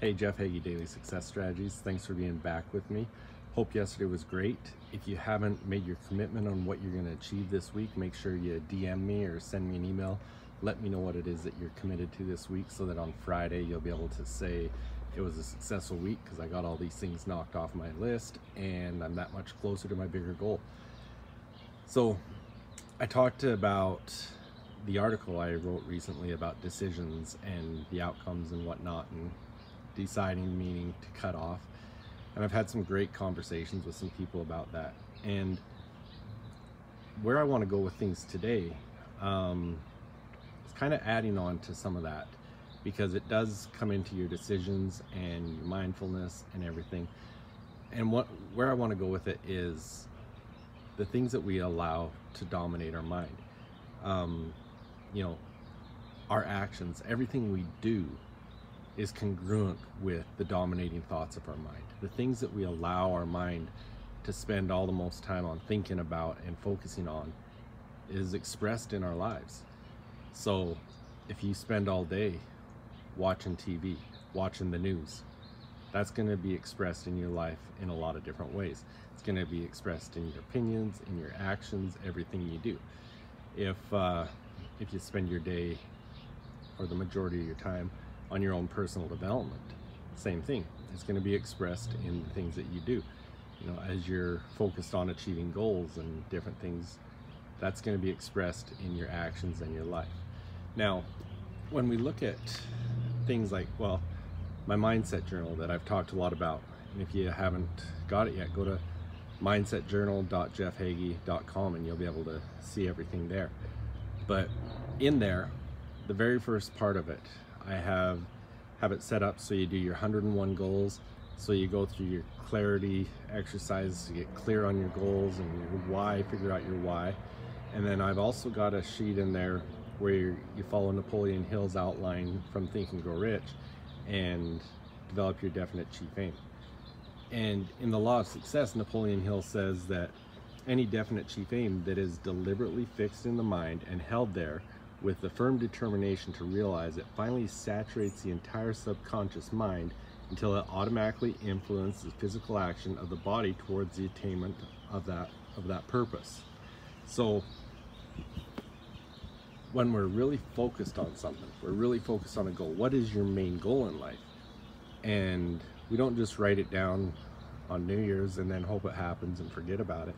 Hey, Jeff Heggie, Daily Success Strategies. Thanks for being back with me. Hope yesterday was great. If you haven't made your commitment on what you're going to achieve this week, make sure you DM me or send me an email. Let me know what it is that you're committed to this week so that on Friday you'll be able to say it was a successful week because I got all these things knocked off my list and I'm that much closer to my bigger goal. So I talked about the article I wrote recently about decisions and the outcomes and whatnot, and deciding, meaning to cut off. And I've had some great conversations with some people about that. And where I want to go with things today is kind of adding on to some of that, because it does come into your decisions and your mindfulness and everything. And where I want to go with it is the things that we allow to dominate our mind. Our actions, everything we do is congruent with the dominating thoughts of our mind. The things that we allow our mind to spend all the most time on thinking about and focusing on is expressed in our lives. So if you spend all day watching TV, watching the news, that's going to be expressed in your life in a lot of different ways. It's going to be expressed in your opinions, in your actions, everything you do. If you spend your day or the majority of your time on your own personal development, same thing. It's going to be expressed in the things that you do. As you're focused on achieving goals and different things, that's going to be expressed in your actions and your life. Now, when we look at things like, my mindset journal that I've talked a lot about, and if you haven't got it yet, go to mindsetjournal.jeffhaggie.com and you'll be able to see everything there. But in there, the very first part of it, I have it set up so you do your 101 goals. So you go through your clarity exercises to get clear on your goals and your why, figure out your why. And then I've also got a sheet in there where you follow Napoleon Hill's outline from Think and Grow Rich and develop your definite chief aim. And in the law of success, Napoleon Hill says that any definite chief aim that is deliberately fixed in the mind and held there with the firm determination to realize it finally saturates the entire subconscious mind until it automatically influences the physical action of the body towards the attainment of that purpose. So when we're really focused on something, we're really focused on a goal. What is your main goal in life? And we don't just write it down on New Year's and then hope it happens and forget about it.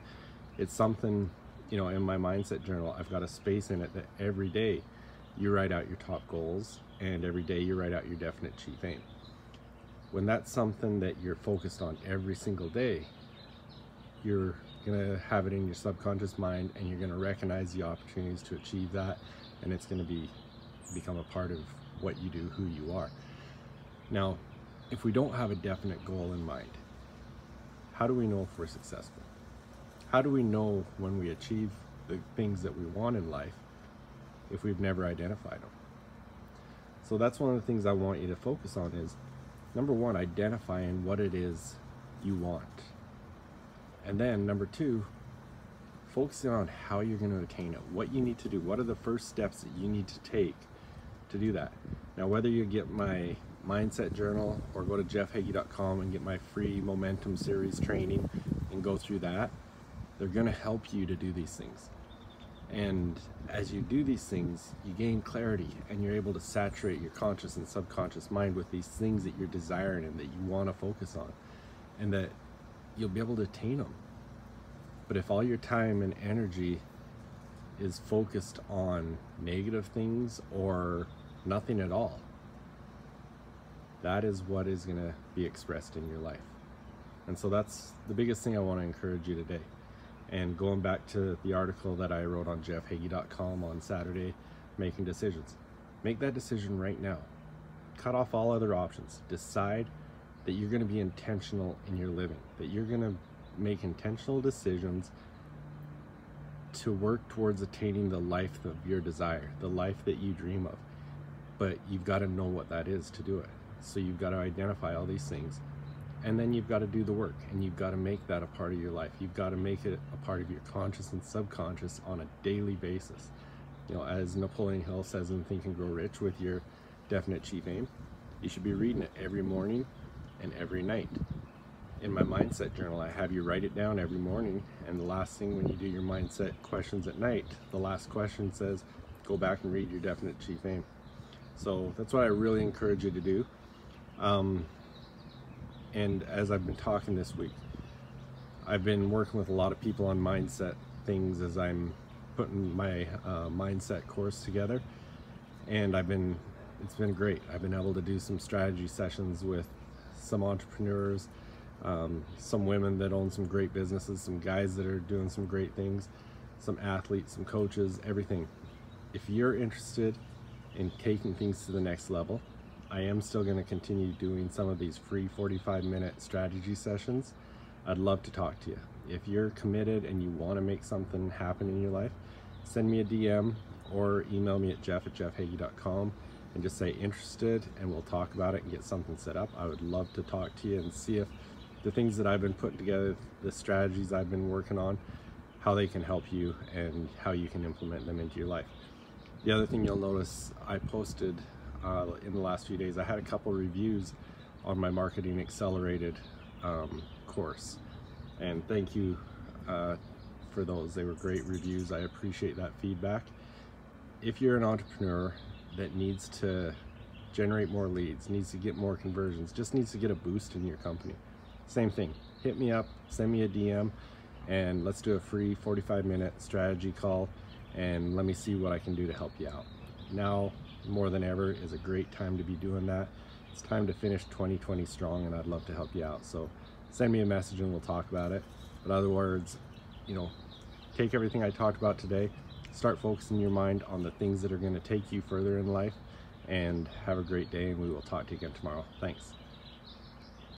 It's something, in my mindset journal, I've got a space in it that every day you write out your top goals and every day you write out your definite chief aim. When that's something that you're focused on every single day, you're gonna have it in your subconscious mind and you're gonna recognize the opportunities to achieve that, and it's gonna become a part of what you do, who you are. Now, if we don't have a definite goal in mind, how do we know if we're successful? How do we know when we achieve the things that we want in life if we've never identified them? So that's one of the things I want you to focus on is, number one, identifying what it is you want. And then number two, focusing on how you're going to attain it, what you need to do, what are the first steps that you need to take to do that. Now, whether you get my mindset journal or go to jeffhaggie.com and get my free momentum series training and go through that, they're going to help you to do these things. And as you do these things, you gain clarity and you're able to saturate your conscious and subconscious mind with these things that you're desiring and that you want to focus on, and that you'll be able to attain them. But if all your time and energy is focused on negative things or nothing at all, that is what is going to be expressed in your life. And so that's the biggest thing I want to encourage you today. And going back to the article that I wrote on jeffhaggie.com on Saturday, making decisions. Make that decision right now. Cut off all other options. Decide that you're going to be intentional in your living, that you're going to make intentional decisions to work towards attaining the life of your desire, the life that you dream of. But you've got to know what that is to do it. So you've got to identify all these things. And then you've got to do the work, and you've got to make that a part of your life. You've got to make it a part of your conscious and subconscious on a daily basis. As Napoleon Hill says in Think and Grow Rich, with your definite chief aim, You should be reading it every morning and every night. In my mindset journal, I have you write it down every morning, and the last thing when you do your mindset questions at night, the last question says, go back and read your definite chief aim. So that's what I really encourage you to do. And as I've been talking this week, I've been working with a lot of people on mindset things as I'm putting my mindset course together, and it's been great. I've been able to do some strategy sessions with some entrepreneurs, some women that own some great businesses, some guys that are doing some great things, some athletes, some coaches, everything. If you're interested in taking things to the next level, I am still going to continue doing some of these free 45-minute strategy sessions. I'd love to talk to you. If you're committed and you want to make something happen in your life, send me a DM or email me at jeff@jeffheggie.com and just say interested, and we'll talk about it and get something set up. I would love to talk to you and see if the things that I've been putting together, the strategies I've been working on, how they can help you and how you can implement them into your life. The other thing you'll notice, I posted in the last few days, I had a couple reviews on my Marketing Accelerated course, and thank you for those. They were great reviews. I appreciate that feedback. If you're an entrepreneur that needs to generate more leads, needs to get more conversions, just needs to get a boost in your company, same thing. Hit me up, send me a DM, and let's do a free 45-minute strategy call, and let me see what I can do to help you out. Now more than ever is a great time to be doing that. It's time to finish 2020 strong, and I'd love to help you out. So send me a message and we'll talk about it. But other words, take everything I talked about today, start focusing your mind on the things that are going to take you further in life, and have a great day, and we will talk to you again tomorrow. Thanks.